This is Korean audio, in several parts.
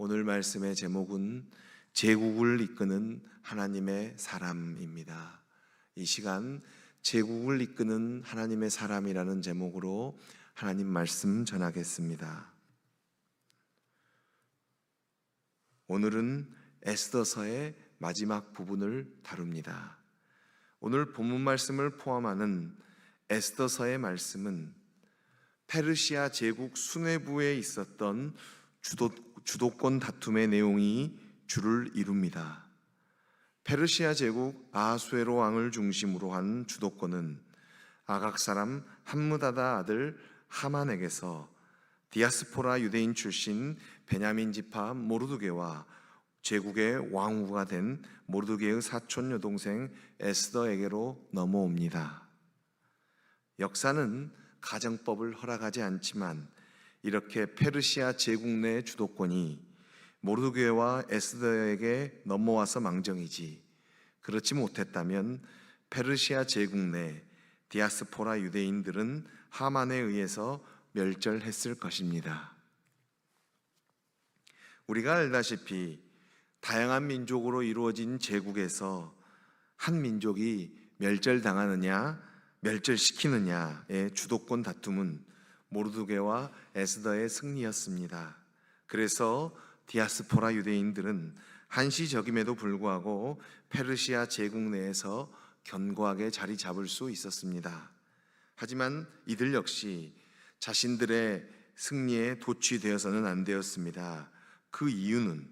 오늘 말씀의 제목은 제국을 이끄는 하나님의 사람입니다. 이 시간 제국을 이끄는 하나님의 사람이라는 제목으로 하나님 말씀 전하겠습니다. 오늘은 에스더서의 마지막 부분을 다룹니다. 오늘 본문 말씀을 포함하는 에스더서의 말씀은 페르시아 제국 수뇌부에 있었던 주도권 다툼의 내용이 주를 이룹니다. 페르시아 제국 아하수에로 왕을 중심으로 한 주도권은 아각 사람 함므다다 아들 하만에게서 디아스포라 유대인 출신 베냐민 지파 모르드게와 제국의 왕후가 된 모르드게의 사촌 여동생 에스더에게로 넘어옵니다. 역사는 가정법을 허락하지 않지만 이렇게 페르시아 제국 내 주도권이 모르드게와 에스더에게 넘어와서 망정이지, 그렇지 못했다면 페르시아 제국 내 디아스포라 유대인들은 하만에 의해서 멸절했을 것입니다. 우리가 알다시피 다양한 민족으로 이루어진 제국에서 한 민족이 멸절당하느냐 멸절시키느냐의 주도권 다툼은 모르드게와 에스더의 승리였습니다. 그래서 디아스포라 유대인들은 한시적임에도 불구하고 페르시아 제국 내에서 견고하게 자리 잡을 수 있었습니다. 하지만 이들 역시 자신들의 승리에 도취되어서는 안 되었습니다. 그 이유는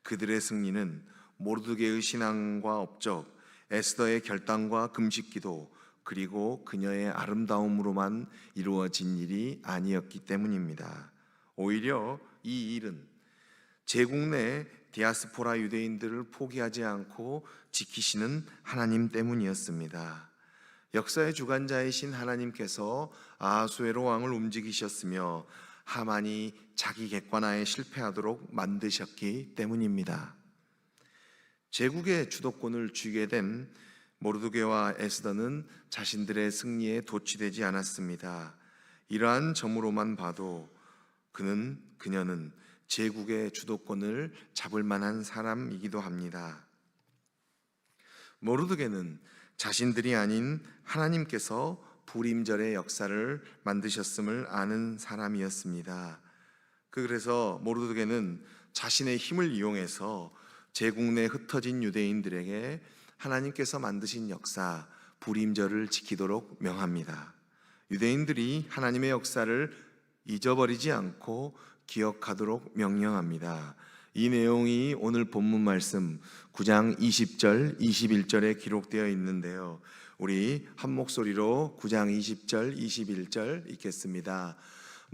그들의 승리는 모르드게의 신앙과 업적, 에스더의 결단과 금식기도, 그리고 그녀의 아름다움으로만 이루어진 일이 아니었기 때문입니다. 오히려 이 일은 제국 내 디아스포라 유대인들을 포기하지 않고 지키시는 하나님 때문이었습니다. 역사의 주관자이신 하나님께서 아하수에로 왕을 움직이셨으며 하만이 자기 객관화에 실패하도록 만드셨기 때문입니다. 제국의 주도권을 쥐게 된 모르드게와 에스더는 자신들의 승리에 도취되지 않았습니다. 이러한 점으로만 봐도 그녀는 제국의 주도권을 잡을 만한 사람이기도 합니다. 모르드게는 자신들이 아닌 하나님께서 불임절의 역사를 만드셨음을 아는 사람이었습니다. 그래서 모르드게는 자신의 힘을 이용해서 제국 내 흩어진 유대인들에게 하나님께서 만드신 역사, 불임절을 지키도록 명합니다. 유대인들이 하나님의 역사를 잊어버리지 않고 기억하도록 명령합니다. 이 내용이 오늘 본문 말씀 9장 20절, 21절에 기록되어 있는데요. 우리 한 목소리로 9장 20절, 21절 읽겠습니다.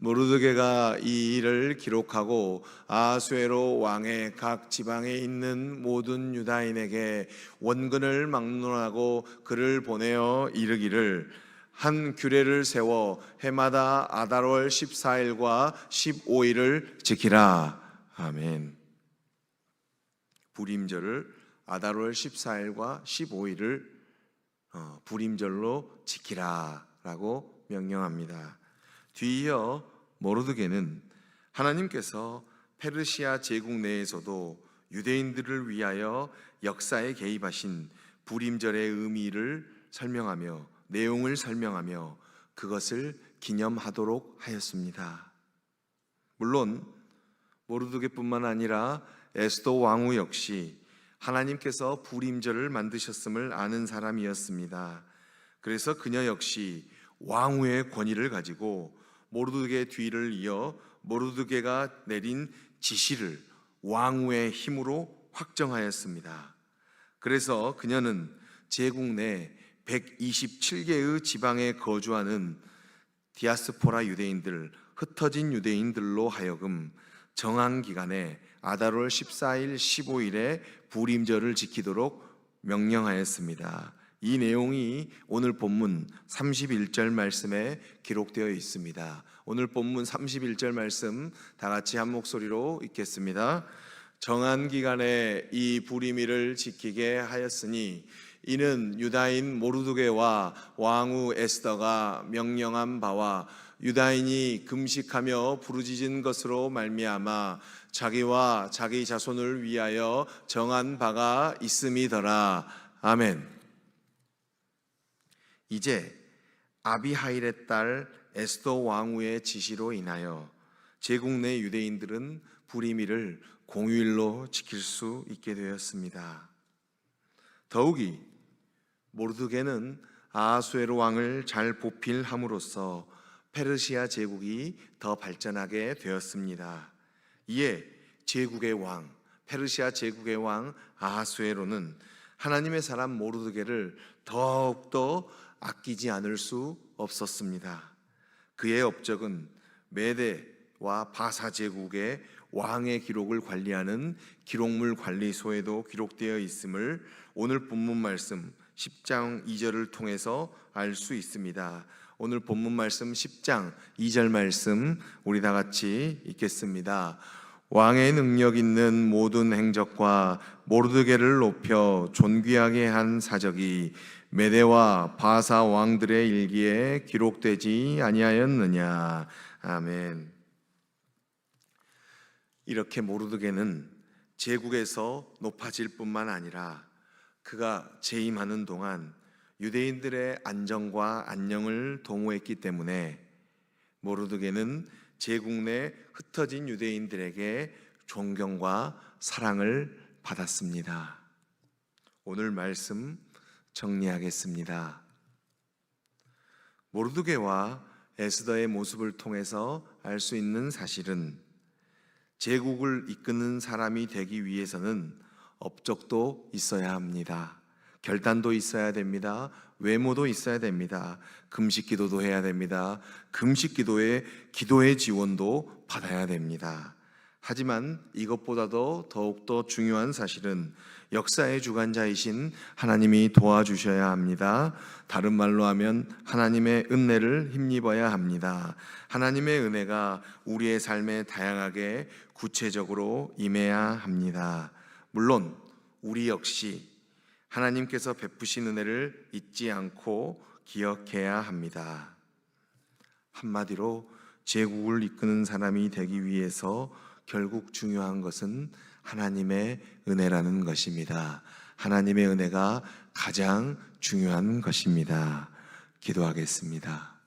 모르드게가 이 일을 기록하고 아하수에로 왕의 각 지방에 있는 모든 유다인에게 원근을 막론하고 그를 보내어 이르기를, 한 규례를 세워 해마다 아달월 14일과 15일을 지키라. 아멘. 불임절을 아달월 14일과 15일을 불임절로 지키라 라고 명령합니다. 뒤이어 모르드게는 하나님께서 페르시아 제국 내에서도 유대인들을 위하여 역사에 개입하신 불임절의 의미를 설명하며 내용을 설명하며 그것을 기념하도록 하였습니다. 물론 모르드게뿐만 아니라 에스더 왕후 역시 하나님께서 불임절을 만드셨음을 아는 사람이었습니다. 그래서 그녀 역시 왕후의 권위를 가지고 모르드게 뒤를 이어 모르드게가 내린 지시를 왕후의 힘으로 확정하였습니다. 그래서 그녀는 제국 내 127개의 지방에 거주하는 디아스포라 유대인들, 흩어진 유대인들로 하여금 정한 기간에 아달월 14일, 15일에 불임절을 지키도록 명령하였습니다. 이 내용이 오늘 본문 31절 말씀에 기록되어 있습니다. 오늘 본문 31절 말씀 다 같이 한 목소리로 읽겠습니다. 정한 기간에 이 불임일을 지키게 하였으니 이는 유다인 모르드게와 왕후 에스더가 명령한 바와 유다인이 금식하며 부르짖은 것으로 말미암아 자기와 자기 자손을 위하여 정한 바가 있음이더라. 아멘. 이제 아비하일의 딸 에스더 왕후의 지시로 인하여 제국 내 유대인들은 불임일을 공휴일로 지킬 수 있게 되었습니다. 더욱이 모르드게는 아하수에로 왕을 잘 보필함으로써 페르시아 제국이 더 발전하게 되었습니다. 이에 제국의 왕, 페르시아 제국의 왕 아하수에로는 하나님의 사람 모르드게를 더욱더 아끼지 않을 수 없었습니다. 그의 업적은 메대와 바사 제국의 왕의 기록을 관리하는 기록물 관리소에도 기록되어 있음을 오늘 본문 말씀 10장 2절을 통해서 알 수 있습니다. 오늘 본문 말씀 10장 2절 말씀 우리 다 같이 읽겠습니다. 왕의 능력 있는 모든 행적과 모르드게를 높여 존귀하게 한 사적이 메대와 바사 왕들의 일기에 기록되지 아니하였느냐. 아멘. 이렇게 모르드게는 제국에서 높아질 뿐만 아니라 그가 재임하는 동안 유대인들의 안정과 안녕을 도모했기 때문에 모르드게는 제국 내 흩어진 유대인들에게 존경과 사랑을 받았습니다. 오늘 말씀 정리하겠습니다. 모르드게와 에스더의 모습을 통해서 알 수 있는 사실은 제국을 이끄는 사람이 되기 위해서는 업적도 있어야 합니다. 결단도 있어야 됩니다. 외모도 있어야 됩니다. 금식 기도도 해야 됩니다. 금식 기도에 기도의 지원도 받아야 됩니다. 하지만 이것보다도 더욱더 중요한 사실은 역사의 주관자이신 하나님이 도와주셔야 합니다. 다른 말로 하면 하나님의 은혜를 힘입어야 합니다. 하나님의 은혜가 우리의 삶에 다양하게 구체적으로 임해야 합니다. 물론 우리 역시 하나님께서 베푸신 은혜를 잊지 않고 기억해야 합니다. 한마디로 제국을 이끄는 사람이 되기 위해서 결국 중요한 것은 하나님의 은혜라는 것입니다. 하나님의 은혜가 가장 중요한 것입니다. 기도하겠습니다.